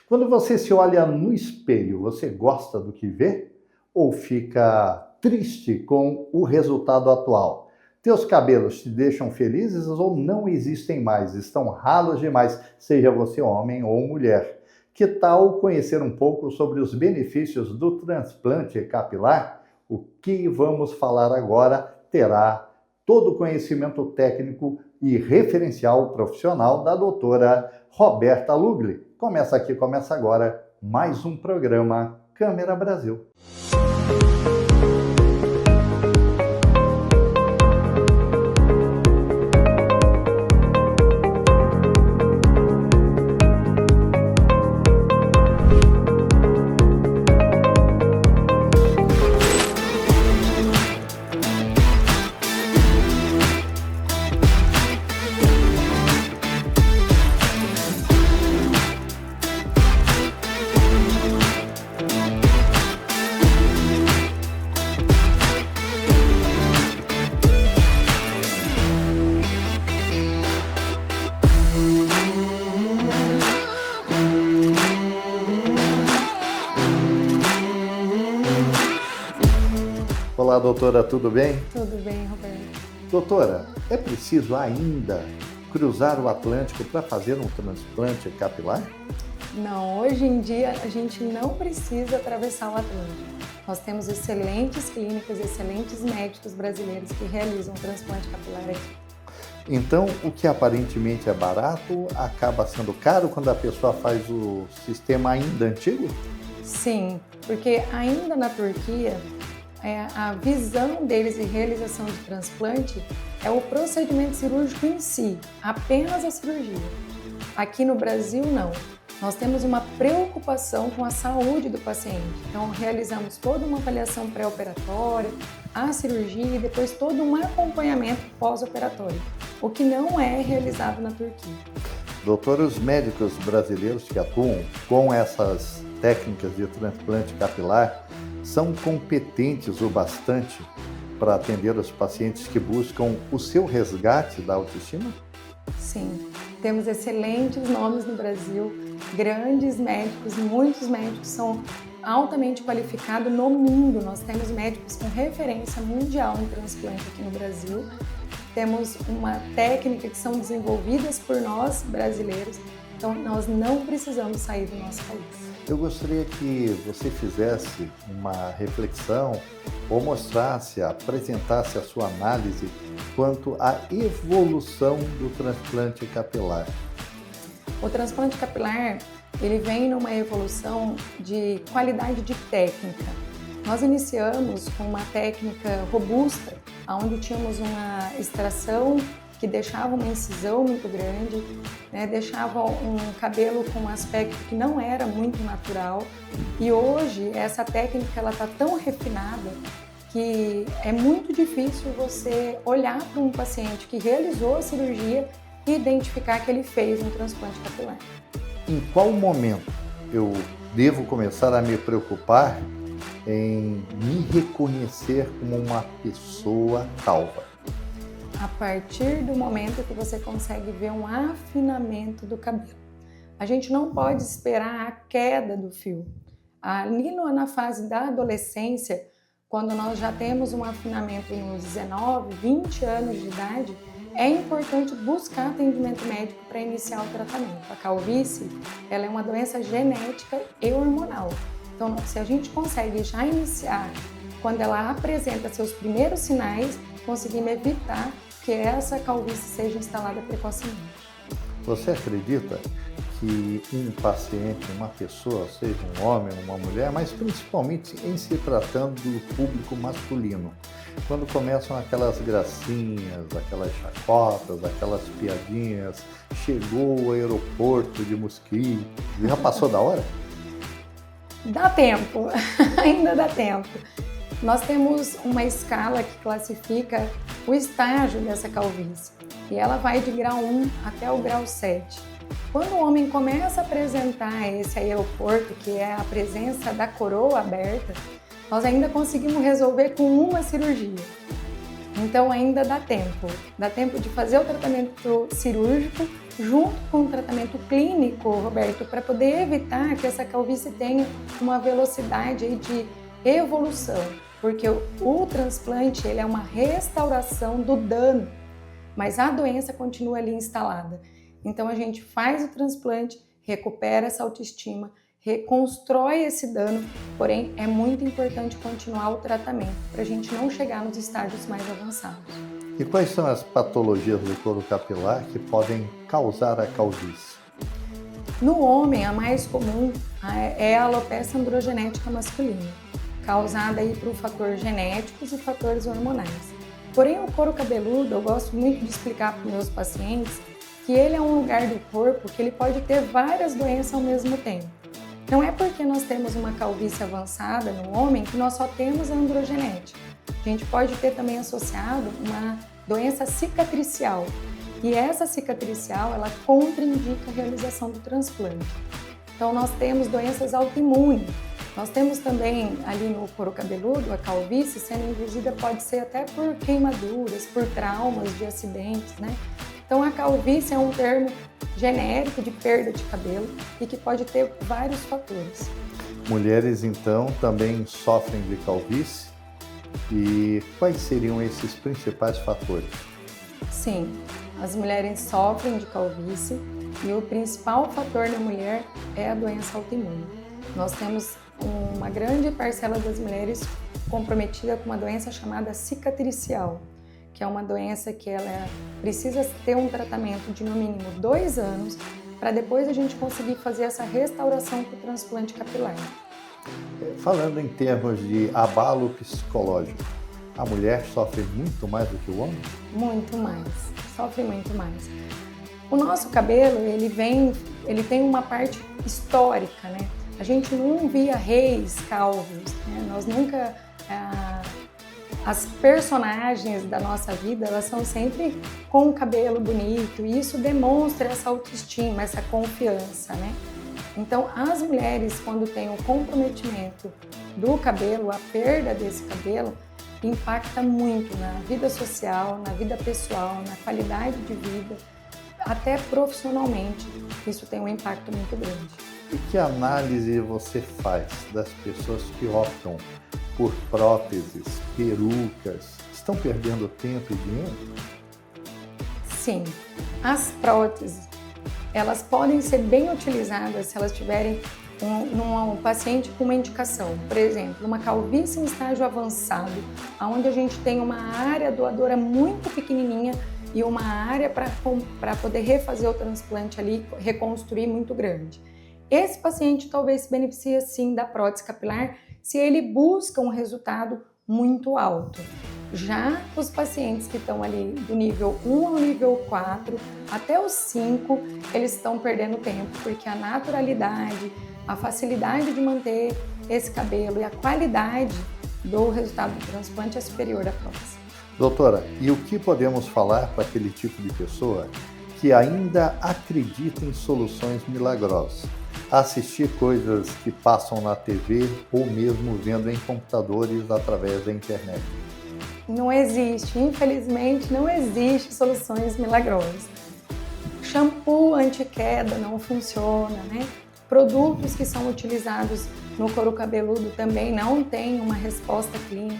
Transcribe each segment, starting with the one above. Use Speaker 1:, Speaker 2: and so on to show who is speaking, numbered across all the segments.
Speaker 1: Quando você se olha no espelho, você gosta do que vê? Ou fica triste com o resultado atual? Teus cabelos te deixam felizes ou não existem mais? Estão ralos demais, seja você homem ou mulher. Que tal conhecer um pouco sobre os benefícios do transplante capilar? O que vamos falar agora terá todo o conhecimento técnico e referencial profissional da doutora Roberta Lugli. Começa agora mais um programa Câmera Brasil. Olá, doutora, tudo bem?
Speaker 2: Tudo bem, Roberto.
Speaker 1: Doutora, é preciso ainda cruzar o Atlântico para fazer um transplante capilar?
Speaker 2: Não, hoje em dia a gente não precisa atravessar o Atlântico. Nós temos excelentes clínicas, excelentes médicos brasileiros que realizam transplante capilar aqui.
Speaker 1: Então, o que aparentemente é barato acaba sendo caro quando a pessoa faz o sistema ainda antigo?
Speaker 2: Sim, porque ainda na Turquia, a visão deles de realização de transplante é o procedimento cirúrgico em si, apenas a cirurgia. Aqui no Brasil, não. Nós temos uma preocupação com a saúde do paciente. Então, realizamos toda uma avaliação pré-operatória, a cirurgia e depois todo um acompanhamento pós-operatório, o que não é realizado na Turquia.
Speaker 1: Doutor, os médicos brasileiros que atuam com essas técnicas de transplante capilar são competentes o bastante para atender os pacientes que buscam o seu resgate da autoestima?
Speaker 2: Sim, temos excelentes nomes no Brasil, grandes médicos, muitos médicos são altamente qualificados no mundo. Nós temos médicos com referência mundial em transplante aqui no Brasil. Temos uma técnica que são desenvolvidas por nós brasileiros, então nós não precisamos sair do nosso país.
Speaker 1: Eu gostaria que você fizesse uma reflexão ou mostrasse, apresentasse a sua análise quanto à evolução do transplante capilar.
Speaker 2: O transplante capilar, ele vem numa evolução de qualidade de técnica. Nós iniciamos com uma técnica robusta, onde tínhamos uma extração que deixava uma incisão muito grande, deixava um cabelo com um aspecto que não era muito natural. E hoje essa técnica está tão refinada que é muito difícil você olhar para um paciente que realizou a cirurgia e identificar que ele fez um transplante capilar.
Speaker 1: Em qual momento eu devo começar a me preocupar em me reconhecer como uma pessoa calva?
Speaker 2: A partir do momento que você consegue ver um afinamento do cabelo. A gente não pode esperar a queda do fio. Ali na fase da adolescência, quando nós já temos um afinamento nos 19, 20 anos de idade, é importante buscar atendimento médico para iniciar o tratamento. A calvície, ela é uma doença genética e hormonal. Então, se a gente consegue já iniciar, quando ela apresenta seus primeiros sinais, conseguimos evitar que essa calvície seja instalada precocemente.
Speaker 1: Você acredita que um paciente, uma pessoa, seja um homem ou uma mulher, mas principalmente em se tratando do público masculino, quando começam aquelas gracinhas, aquelas chacotas, aquelas piadinhas, chegou o aeroporto de Mosquito, já passou da hora?
Speaker 2: Dá tempo, ainda dá tempo. Nós temos uma escala que classifica o estágio dessa calvície e ela vai de grau 1 até o grau 7. Quando o homem começa a apresentar esse aeroporto, que é a presença da coroa aberta, nós ainda conseguimos resolver com uma cirurgia. Então ainda dá tempo de fazer o tratamento cirúrgico junto com o tratamento clínico, Roberto, para poder evitar que essa calvície tenha uma velocidade aí de evolução, porque o transplante ele é uma restauração do dano, mas a doença continua ali instalada. Então a gente faz o transplante, recupera essa autoestima, reconstrói esse dano, porém é muito importante continuar o tratamento para a gente não chegar nos estágios mais avançados.
Speaker 1: E quais são as patologias do couro capilar que podem causar a calvície?
Speaker 2: No homem, a mais comum é a alopecia androgenética masculina, causada aí por fatores genéticos e fatores hormonais. Porém, o couro cabeludo, eu gosto muito de explicar para os meus pacientes que ele é um lugar do corpo que ele pode ter várias doenças ao mesmo tempo. Não é porque nós temos uma calvície avançada no homem que nós só temos a androgenética. A gente pode ter também associado uma doença cicatricial. E essa cicatricial, ela contraindica a realização do transplante. Então, nós temos doenças autoimunes. Nós temos também ali no couro cabeludo, a calvície sendo induzida pode ser até por queimaduras, por traumas de acidentes, né? Então, a calvície é um termo genérico de perda de cabelo e que pode ter vários fatores.
Speaker 1: Mulheres, então, também sofrem de calvície? E quais seriam esses principais fatores?
Speaker 2: Sim, as mulheres sofrem de calvície e o principal fator na mulher é a doença autoimune. Nós temos uma grande parcela das mulheres comprometida com uma doença chamada cicatricial, que é uma doença que ela precisa ter um tratamento de no mínimo 2 anos para depois a gente conseguir fazer essa restauração com o transplante capilar.
Speaker 1: Falando em termos de abalo psicológico, a mulher sofre muito mais do que o homem?
Speaker 2: Muito mais, sofre muito mais. O nosso cabelo, ele tem uma parte histórica, né? A gente não via reis calvos, né? Nós nunca... As personagens da nossa vida, elas são sempre com o cabelo bonito e isso demonstra essa autoestima, essa confiança, né? Então, as mulheres, quando têm o comprometimento do cabelo, a perda desse cabelo, impacta muito na vida social, na vida pessoal, na qualidade de vida, até profissionalmente. Isso tem um impacto muito grande.
Speaker 1: E que análise você faz das pessoas que optam por próteses, perucas? Estão perdendo tempo e dinheiro?
Speaker 2: Sim, as próteses, elas podem ser bem utilizadas se elas tiverem um paciente com uma indicação. Por exemplo, uma calvície em estágio avançado, onde a gente tem uma área doadora muito pequenininha e uma área para poder refazer o transplante ali, reconstruir muito grande. Esse paciente talvez se beneficie sim da prótese capilar se ele busca um resultado muito alto. Já os pacientes que estão ali do nível 1 ao nível 4 até os 5, eles estão perdendo tempo, porque a naturalidade, a facilidade de manter esse cabelo e a qualidade do resultado do transplante é superior à prótese.
Speaker 1: Doutora, e o que podemos falar para aquele tipo de pessoa que ainda acredita em soluções milagrosas? Assistir coisas que passam na TV ou mesmo vendo em computadores através da internet.
Speaker 2: Não existe, infelizmente, não existe soluções milagrosas. Shampoo anti-queda não funciona, né? Produtos que são utilizados no couro cabeludo também não têm uma resposta clínica.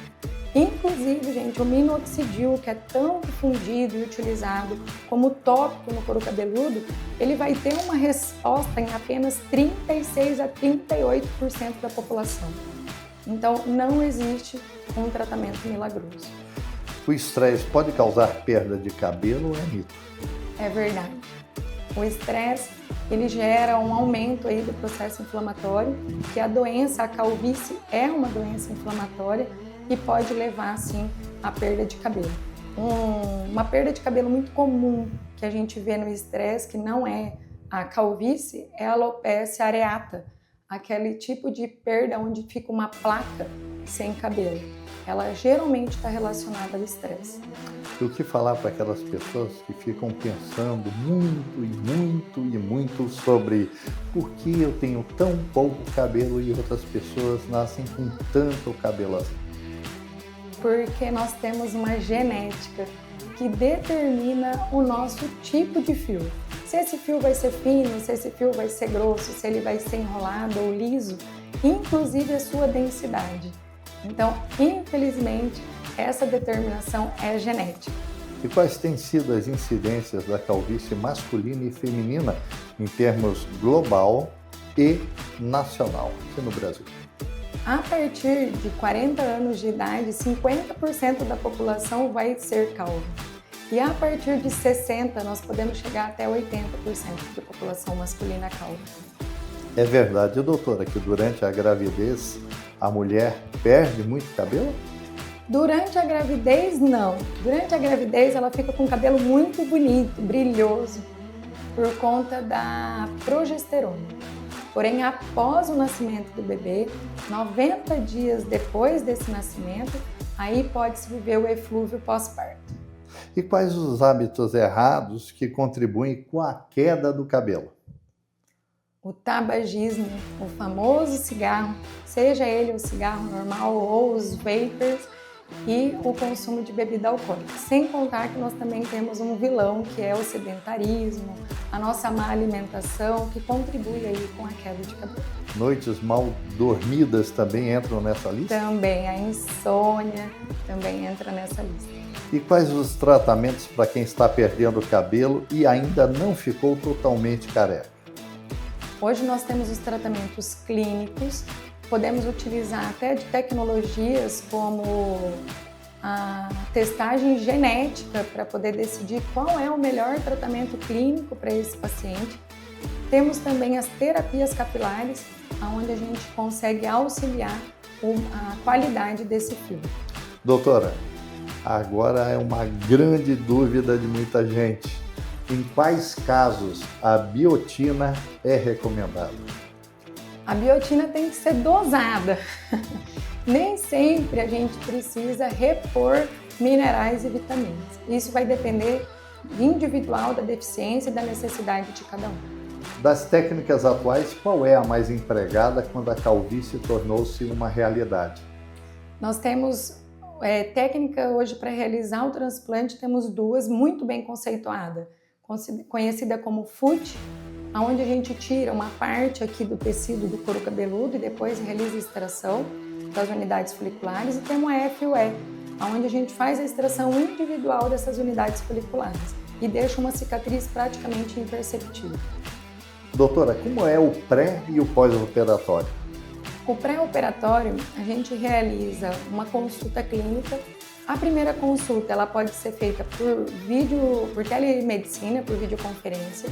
Speaker 2: Inclusive, gente, o minoxidil, que é tão difundido e utilizado como tópico no couro cabeludo, ele vai ter uma resposta em apenas 36 a 38% da população. Então, não existe um tratamento milagroso.
Speaker 1: O estresse pode causar perda de cabelo ou é mito?
Speaker 2: É verdade. O estresse, ele gera um aumento aí do processo inflamatório, que a doença, a calvície, é uma doença inflamatória e pode levar, sim, à perda de cabelo. Uma perda de cabelo muito comum que a gente vê no estresse, que não é a calvície, é a alopecia areata, aquele tipo de perda onde fica uma placa sem cabelo. Ela geralmente está relacionada ao estresse.
Speaker 1: E o que falar para aquelas pessoas que ficam pensando muito sobre por que eu tenho tão pouco cabelo e outras pessoas nascem com tanto cabelo assim?
Speaker 2: porque nós temos uma genética que determina o nosso tipo de fio. Se esse fio vai ser fino, se esse fio vai ser grosso, se ele vai ser enrolado ou liso, inclusive a sua densidade. Então, infelizmente, essa determinação é genética.
Speaker 1: E quais têm sido as incidências da calvície masculina e feminina em termos global e nacional aqui no Brasil?
Speaker 2: A partir de 40 anos de idade, 50% da população vai ser calva. E a partir de 60, nós podemos chegar até 80% da população masculina calva.
Speaker 1: É verdade, doutora, que durante a gravidez a mulher perde muito cabelo?
Speaker 2: Durante a gravidez, não. Durante a gravidez, ela fica com o cabelo muito bonito, brilhoso, por conta da progesterona. Porém, após o nascimento do bebê, 90 dias depois desse nascimento, aí pode-se viver o eflúvio pós-parto.
Speaker 1: E quais os hábitos errados que contribuem com a queda do cabelo?
Speaker 2: O tabagismo, o famoso cigarro, seja ele o cigarro normal ou os vapers, e o consumo de bebida alcoólica. Sem contar que nós também temos um vilão, que é o sedentarismo, a nossa má alimentação, que contribui aí com a queda de cabelo.
Speaker 1: Noites mal dormidas também entram nessa lista?
Speaker 2: Também, a insônia também entra nessa lista.
Speaker 1: E quais os tratamentos para quem está perdendo o cabelo e ainda não ficou totalmente careca?
Speaker 2: Hoje nós temos os tratamentos clínicos, podemos utilizar até de tecnologias como a testagem genética para poder decidir qual é o melhor tratamento clínico para esse paciente. Temos também as terapias capilares, onde a gente consegue auxiliar a qualidade desse fio.
Speaker 1: Doutora, agora é uma grande dúvida de muita gente. Em quais casos a biotina é recomendada?
Speaker 2: A biotina tem que ser dosada. Nem sempre a gente precisa repor minerais e vitaminas. Isso vai depender individual da deficiência e da necessidade de cada um.
Speaker 1: Das técnicas atuais, qual é a mais empregada quando a calvície tornou-se uma realidade?
Speaker 2: Nós temos técnica hoje para realizar o transplante, temos duas muito bem conceituadas, conhecida como FUT, onde a gente tira uma parte aqui do tecido do couro cabeludo e depois realiza a extração das unidades foliculares, e temos a FUE, onde a gente faz a extração individual dessas unidades foliculares e deixa uma cicatriz praticamente imperceptível.
Speaker 1: Doutora, como é o pré e o pós-operatório?
Speaker 2: O pré-operatório, a gente realiza uma consulta clínica. A primeira consulta ela pode ser feita por telemedicina, por videoconferência,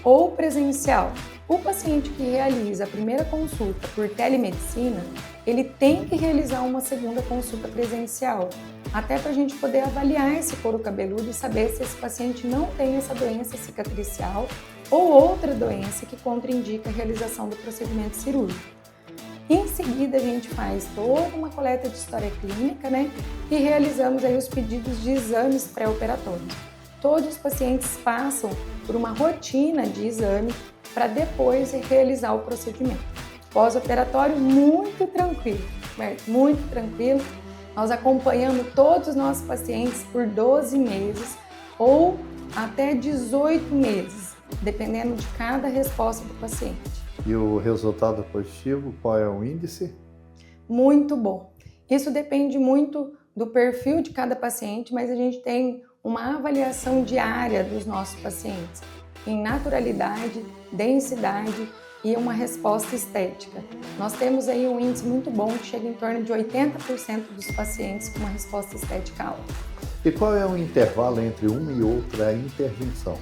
Speaker 2: ou presencial. O paciente que realiza a primeira consulta por telemedicina, ele tem que realizar uma segunda consulta presencial, até para a gente poder avaliar esse couro cabeludo e saber se esse paciente não tem essa doença cicatricial ou outra doença que contraindica a realização do procedimento cirúrgico. Em seguida, a gente faz toda uma coleta de história clínica, e realizamos aí os pedidos de exames pré-operatórios. Todos os pacientes passam por uma rotina de exame para depois realizar o procedimento. Pós-operatório, muito tranquilo, muito tranquilo. Nós acompanhamos todos os nossos pacientes por 12 meses ou até 18 meses, dependendo de cada resposta do paciente.
Speaker 1: E o resultado positivo, qual é o índice?
Speaker 2: Muito bom. Isso depende muito do perfil de cada paciente, mas a gente tem uma avaliação diária dos nossos pacientes em naturalidade, densidade e uma resposta estética. Nós temos aí um índice muito bom que chega em torno de 80% dos pacientes com uma resposta estética alta.
Speaker 1: E qual é o intervalo entre uma e outra intervenção?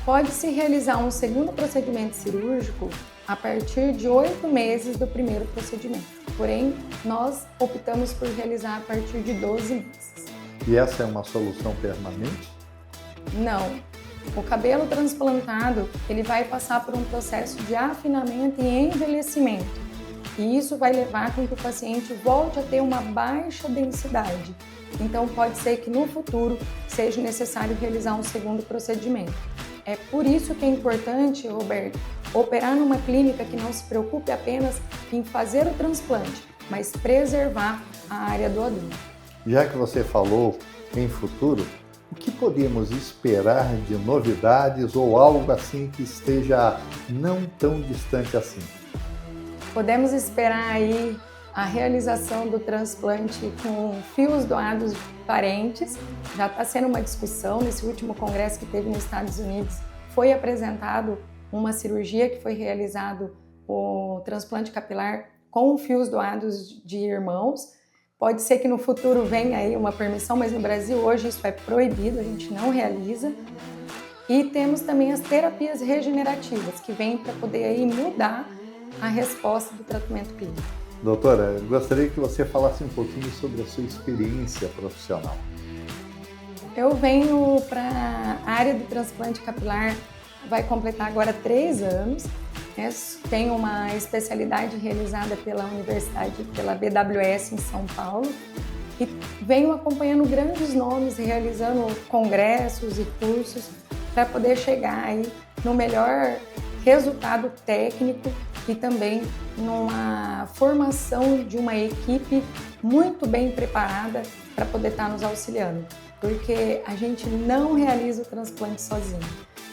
Speaker 2: Pode-se realizar um segundo procedimento cirúrgico a partir de 8 meses do primeiro procedimento. Porém, nós optamos por realizar a partir de 12 meses.
Speaker 1: E essa é uma solução permanente?
Speaker 2: Não. O cabelo transplantado, ele vai passar por um processo de afinamento e envelhecimento. E isso vai levar com que o paciente volte a ter uma baixa densidade. Então, pode ser que no futuro seja necessário realizar um segundo procedimento. É por isso que é importante, Roberto, operar numa clínica que não se preocupe apenas em fazer o transplante, mas preservar a área do adulto.
Speaker 1: Já que você falou em futuro, o que podemos esperar de novidades ou algo assim que esteja não tão distante assim?
Speaker 2: Podemos esperar aí a realização do transplante com fios doados de parentes. Já está sendo uma discussão. Nesse último congresso que teve nos Estados Unidos, foi apresentado uma cirurgia que foi realizado o transplante capilar com fios doados de irmãos. Pode ser que no futuro venha aí uma permissão, mas no Brasil hoje isso é proibido, a gente não realiza. E temos também as terapias regenerativas, que vêm para poder aí mudar a resposta do tratamento clínico.
Speaker 1: Doutora, eu gostaria que você falasse um pouquinho sobre a sua experiência profissional.
Speaker 2: Eu venho para a área do transplante capilar, vai completar agora 3 anos. Tenho uma especialidade realizada pela universidade, pela BWS em São Paulo, e venho acompanhando grandes nomes, realizando congressos e cursos para poder chegar aí no melhor resultado técnico e também numa formação de uma equipe muito bem preparada para poder estar nos auxiliando, porque a gente não realiza o transplante sozinho.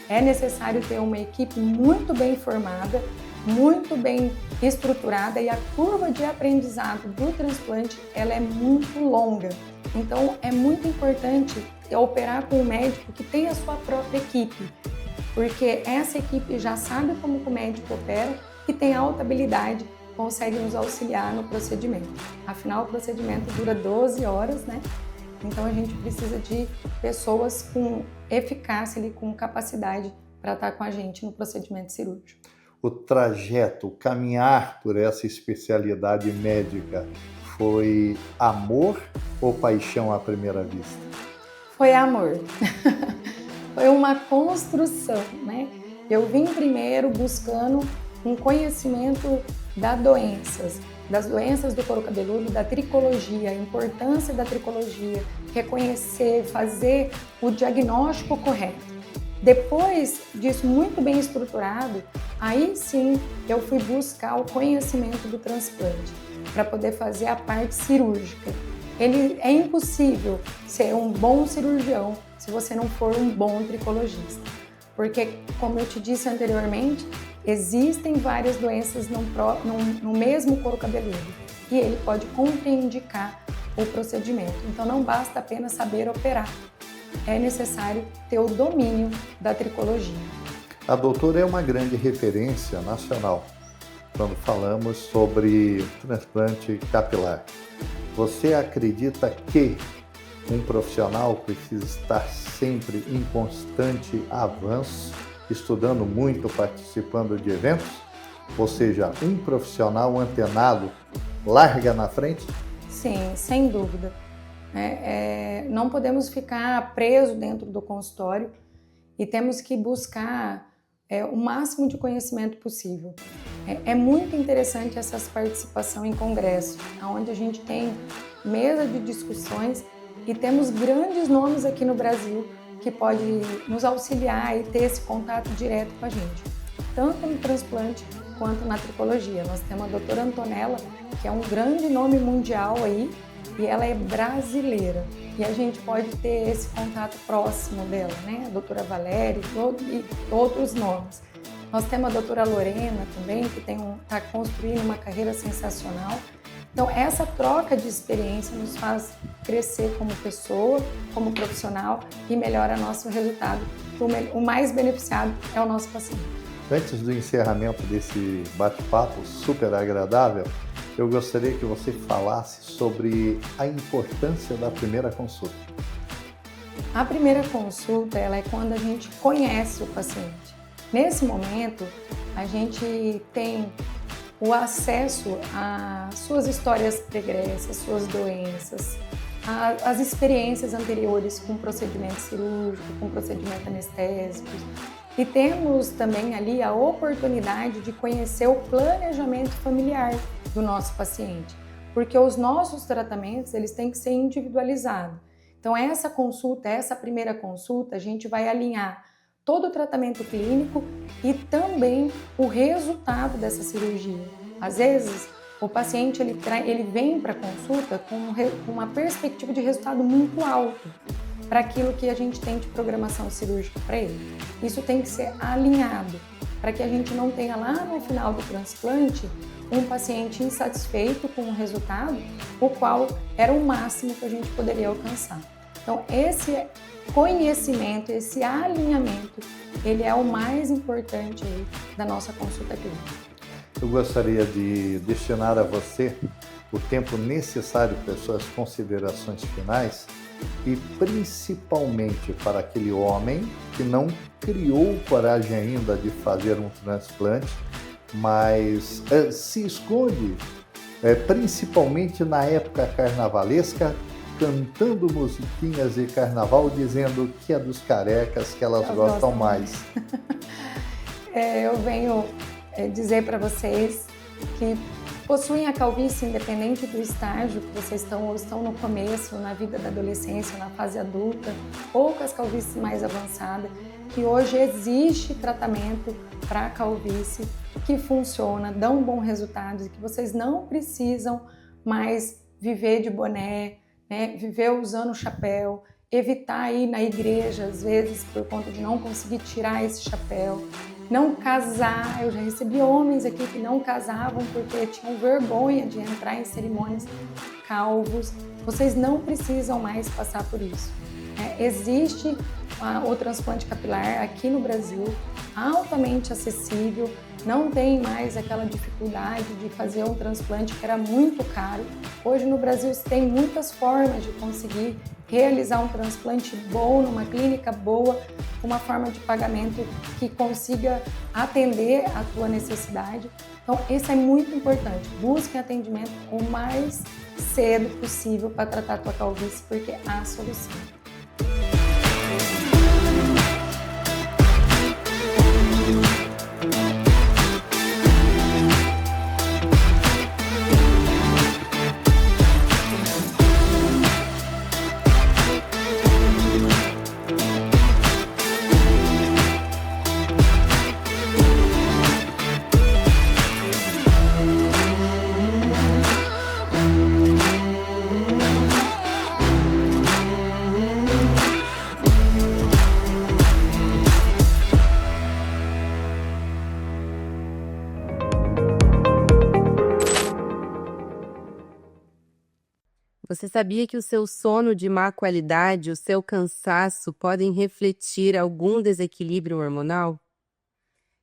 Speaker 2: É necessário ter uma equipe muito bem formada, muito bem estruturada, e a curva de aprendizado do transplante ela é muito longa. Então é muito importante operar com um médico que tem a sua própria equipe, porque essa equipe já sabe como o médico opera e tem alta habilidade, consegue nos auxiliar no procedimento. Afinal, o procedimento dura 12 horas, né? Então a gente precisa de pessoas com eficácia e com capacidade para estar com a gente no procedimento cirúrgico.
Speaker 1: O trajeto, o caminhar por essa especialidade médica foi amor ou paixão à primeira vista?
Speaker 2: Foi amor. Foi uma construção, né? Eu vim primeiro buscando um conhecimento das doenças do couro cabeludo, da tricologia, a importância da tricologia, reconhecer, fazer o diagnóstico correto. Depois disso, muito bem estruturado, aí sim eu fui buscar o conhecimento do transplante para poder fazer a parte cirúrgica. É impossível ser um bom cirurgião se você não for um bom tricologista, porque, como eu te disse anteriormente, existem várias doenças no mesmo couro cabeludo e ele pode contraindicar o procedimento. Então não basta apenas saber operar, é necessário ter o domínio da tricologia.
Speaker 1: A doutora é uma grande referência nacional quando falamos sobre transplante capilar. Você acredita que um profissional precisa estar sempre em constante avanço, estudando muito, participando de eventos? Ou seja, um profissional antenado larga na frente?
Speaker 2: Sim, sem dúvida. Não podemos ficar presos dentro do consultório e temos que buscar o máximo de conhecimento possível. É muito interessante essas participações em congressos, onde a gente tem mesa de discussões e temos grandes nomes aqui no Brasil que podem nos auxiliar e ter esse contato direto com a gente, tanto no transplante quanto na tricologia. Nós temos a doutora Antonella, que é um grande nome mundial aí, e ela é brasileira. E a gente pode ter esse contato próximo dela, né? A doutora Valéria e outros nomes. Nós temos a doutora Lorena também, que está construindo uma carreira sensacional. Então, essa troca de experiência nos faz crescer como pessoa, como profissional e melhora nosso resultado. O mais beneficiado é o nosso paciente.
Speaker 1: Antes do encerramento desse bate-papo super agradável, eu gostaria que você falasse sobre a importância da primeira consulta.
Speaker 2: A primeira consulta ela é quando a gente conhece o paciente. Nesse momento, a gente tem o acesso às suas histórias pregressas, suas doenças, as experiências anteriores com procedimento cirúrgico, com procedimento anestésico. E temos também ali a oportunidade de conhecer o planejamento familiar do nosso paciente, porque os nossos tratamentos eles têm que ser individualizados. Então essa consulta, essa primeira consulta, a gente vai alinhar todo o tratamento clínico e também o resultado dessa cirurgia. Às vezes o paciente ele vem para a consulta com uma perspectiva de resultado muito alto para aquilo que a gente tem de programação cirúrgica para ele. Isso tem que ser alinhado para que a gente não tenha lá no final do transplante um paciente insatisfeito com o resultado, o qual era o máximo que a gente poderia alcançar. Então, esse conhecimento, esse alinhamento, ele é o mais importante aí da nossa consulta clínica.
Speaker 1: Eu gostaria de destinar a você o tempo necessário para as suas considerações finais e principalmente para aquele homem que não criou coragem ainda de fazer um transplante, mas se esconde, principalmente na época carnavalesca, cantando musiquinhas de carnaval, dizendo que é dos carecas que elas gostam mais.
Speaker 2: Eu venho dizer para vocês que possuem a calvície independente do estágio que vocês estão, ou estão no começo, na vida da adolescência, na fase adulta, ou com as calvícies mais avançadas, que hoje existe tratamento para a calvície que funciona, dá um bom resultado, e que vocês não precisam mais viver de boné, né, viver usando chapéu, evitar ir na igreja, às vezes, por conta de não conseguir tirar esse chapéu. Não casar, eu já recebi homens aqui que não casavam porque tinham vergonha de entrar em cerimônias calvos. Vocês não precisam mais passar por isso. Existe o transplante capilar aqui no Brasil, altamente acessível, não tem mais aquela dificuldade de fazer um transplante que era muito caro. Hoje no Brasil você tem muitas formas de conseguir realizar um transplante bom, numa clínica boa, com uma forma de pagamento que consiga atender a tua necessidade. Então, isso é muito importante. Busque atendimento o mais cedo possível para tratar a tua calvície, porque há solução.
Speaker 3: Você sabia que o seu sono de má qualidade, o seu cansaço podem refletir algum desequilíbrio hormonal?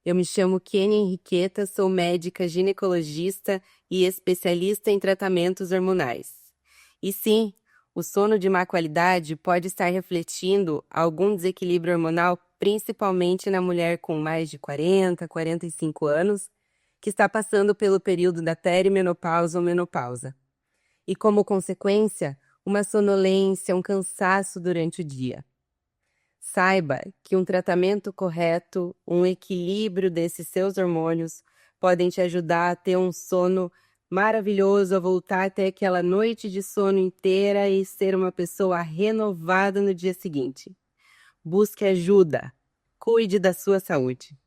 Speaker 3: Eu me chamo Kênia Henriqueta, sou médica ginecologista e especialista em tratamentos hormonais. E sim, o sono de má qualidade pode estar refletindo algum desequilíbrio hormonal, principalmente na mulher com mais de 40, 45 anos, que está passando pelo período da perimenopausa ou menopausa. E como consequência, uma sonolência, um cansaço durante o dia. Saiba que um tratamento correto, um equilíbrio desses seus hormônios podem te ajudar a ter um sono maravilhoso, a voltar até aquela noite de sono inteira e ser uma pessoa renovada no dia seguinte. Busque ajuda, cuide da sua saúde.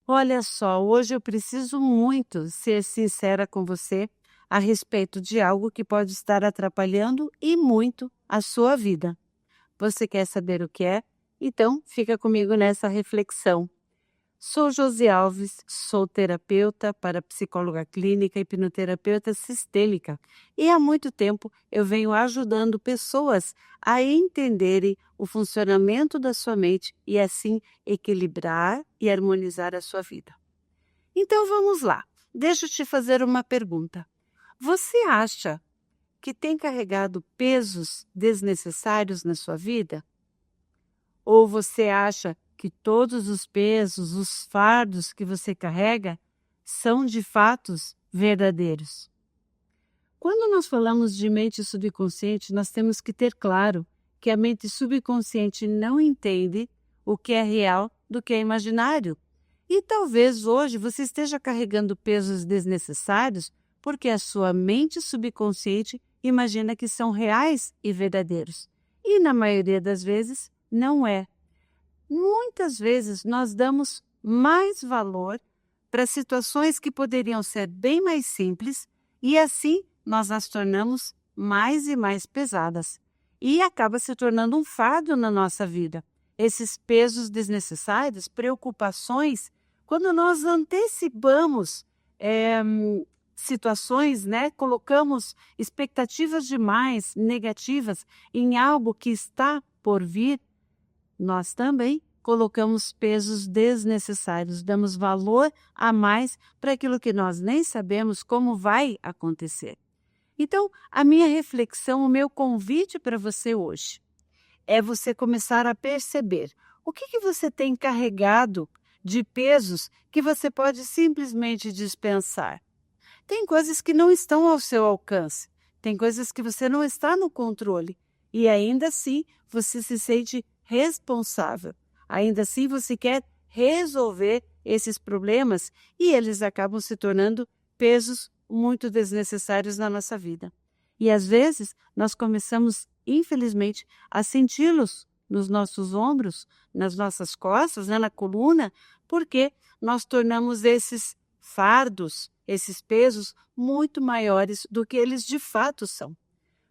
Speaker 4: Olha só, hoje eu preciso muito ser sincera com você a respeito de algo que pode estar atrapalhando e muito a sua vida. Você quer saber o que é? Então, fica comigo nessa reflexão. Sou Josi Alves, sou terapeuta, parapsicóloga clínica e hipnoterapeuta sistêmica e há muito tempo eu venho ajudando pessoas a entenderem o funcionamento da sua mente e assim equilibrar e harmonizar a sua vida. Então vamos lá, deixa eu te fazer uma pergunta. Você acha que tem carregado pesos desnecessários na sua vida? Ou você acha que todos os pesos, os fardos que você carrega são de fatos verdadeiros? Quando nós falamos de mente subconsciente, nós temos que ter claro que a mente subconsciente não entende o que é real do que é imaginário. E talvez hoje você esteja carregando pesos desnecessários porque a sua mente subconsciente imagina que são reais e verdadeiros. E na maioria das vezes não é. Muitas vezes nós damos mais valor para situações que poderiam ser bem mais simples e assim nós as tornamos mais e mais pesadas. E acaba se tornando um fardo na nossa vida. Esses pesos desnecessários, preocupações, quando nós antecipamos situações, né, colocamos expectativas demais negativas em algo que está por vir, nós também colocamos pesos desnecessários, damos valor a mais para aquilo que nós nem sabemos como vai acontecer. Então, a minha reflexão, o meu convite para você hoje é você começar a perceber o que você tem carregado de pesos que você pode simplesmente dispensar. Tem coisas que não estão ao seu alcance, tem coisas que você não está no controle e ainda assim você se sente responsável. Ainda assim você quer resolver esses problemas e eles acabam se tornando pesos muito desnecessários na nossa vida. E às vezes nós começamos, infelizmente, a senti-los nos nossos ombros, nas nossas costas, né, na coluna, porque nós tornamos esses fardos, esses pesos muito maiores do que eles de fato são.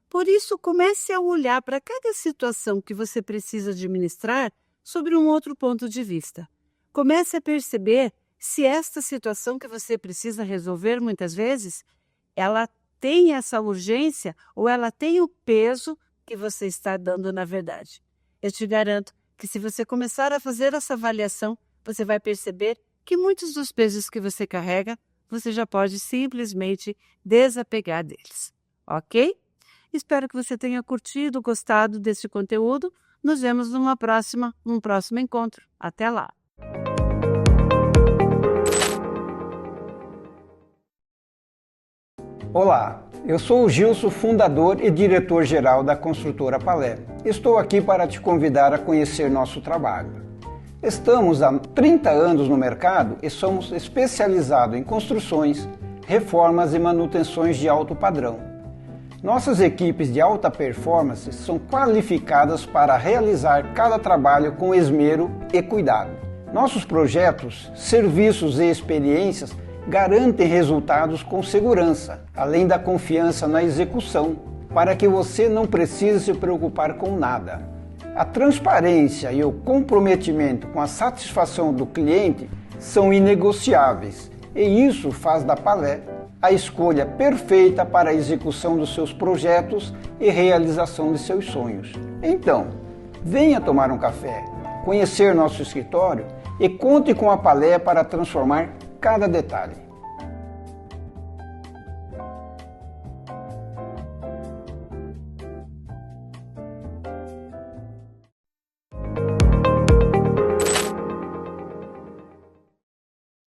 Speaker 4: Por isso, comece a olhar para cada situação que você precisa administrar sobre um outro ponto de vista. Comece a perceber se esta situação que você precisa resolver muitas vezes, ela tem essa urgência ou ela tem o peso que você está dando na verdade. Eu te garanto que se você começar a fazer essa avaliação, você vai perceber que muitos dos pesos que você carrega, você já pode simplesmente desapegar deles, ok? Espero que você tenha curtido, gostado desse conteúdo. Nos vemos num próximo encontro. Até lá!
Speaker 5: Olá, eu sou o Gilson, fundador e diretor-geral da Construtora Palé. Estou aqui para te convidar a conhecer nosso trabalho. Estamos há 30 anos no mercado e somos especializados em construções, reformas e manutenções de alto padrão. Nossas equipes de alta performance são qualificadas para realizar cada trabalho com esmero e cuidado. Nossos projetos, serviços e experiências garantem resultados com segurança, além da confiança na execução, para que você não precise se preocupar com nada. A transparência e o comprometimento com a satisfação do cliente são inegociáveis, e isso faz da Palé a escolha perfeita para a execução dos seus projetos e realização de seus sonhos. Então, venha tomar um café, conhecer nosso escritório e conte com a Palé para transformar cada detalhe.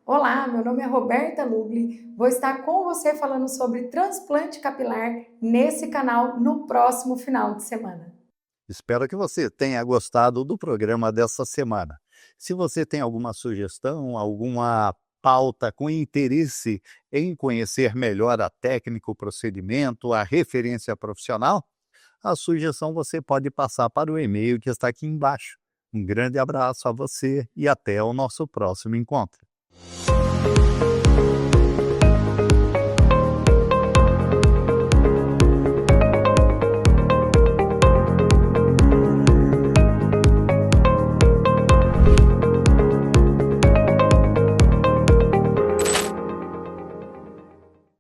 Speaker 2: Olá, meu nome é Roberta Lugli, vou estar com você falando sobre transplante capilar nesse canal no próximo final de semana.
Speaker 1: Espero que você tenha gostado do programa dessa semana. Se você tem alguma sugestão, alguma pauta com interesse em conhecer melhor a técnica, o procedimento, a referência profissional, a sugestão você pode passar para o e-mail que está aqui embaixo. Um grande abraço a você e até o nosso próximo encontro.